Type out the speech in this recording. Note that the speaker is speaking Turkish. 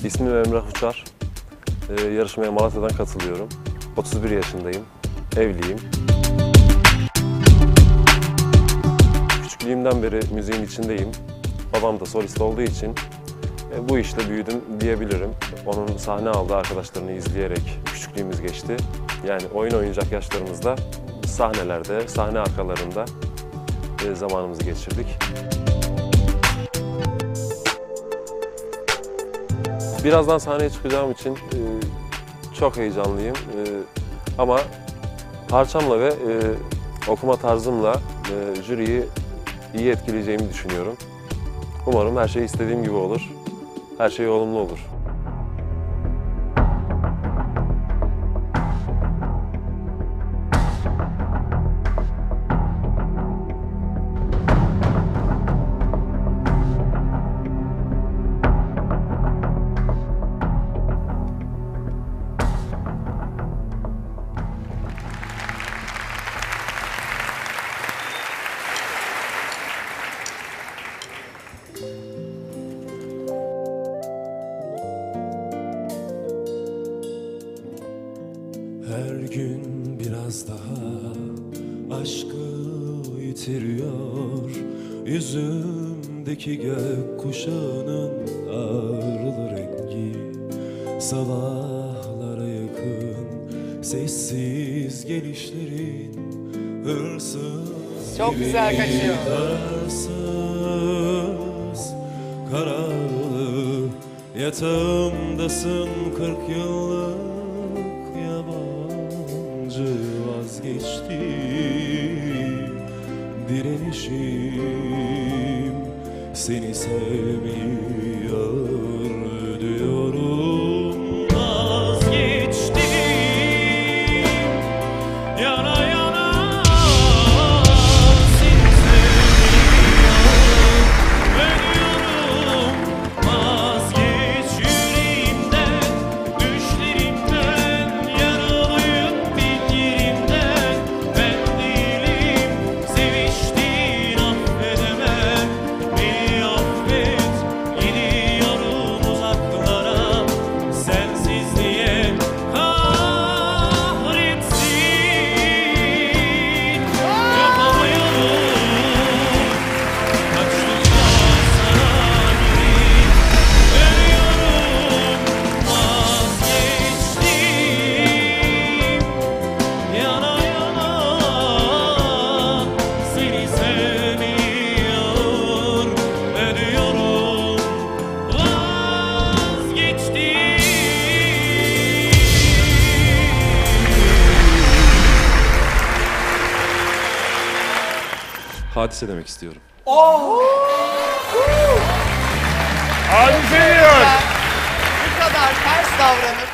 İsmim Emrah Uçar. Yarışmaya Malatya'dan katılıyorum. 31 yaşındayım. Evliyim. Küçüklüğümden beri müziğin içindeyim. Babam da solist olduğu için bu işte büyüdüm diyebilirim. Onun sahne aldığı arkadaşlarını izleyerek küçüklüğümüz geçti. Yani oyun oynayacak yaşlarımızda sahnelerde, sahne arkalarında zamanımızı geçirdik. Birazdan sahneye çıkacağım için çok heyecanlıyım. Ama parçamla ve okuma tarzımla jüriyi iyi etkileyeceğimi düşünüyorum. Umarım her şey istediğim gibi olur. Her şey olumlu olur. Her gün biraz daha aşkı yitiriyor, yüzümdeki gökkuşağının ağrılı rengi. Sabahlara yakın sessiz gelişlerin hırsız Çok güzel kaçıyor. Kararsız, kararlı yatağımdasın 40 yıllık yabancı. Vazgeçtim direnişim, seni sevmeyi öğreniyorum. Vazgeçtim yana yana, seni sevmeyi öğreniyorum. Vazgeç yüreğimden, düşlerimden, yaralıyım bil yerimden. Ben değilim seviştin affedemem, beni affet. Gidiyorum uzaklara, sensizliğe kahretsin. Yapamıyorum, kaçtıkça sana geri dönüyorum. Vazgeçtim yana yana, seni sevmiyor ediyorum. Vazgeçtim. Hadise demek istiyorum. Bu kadar ters davranıp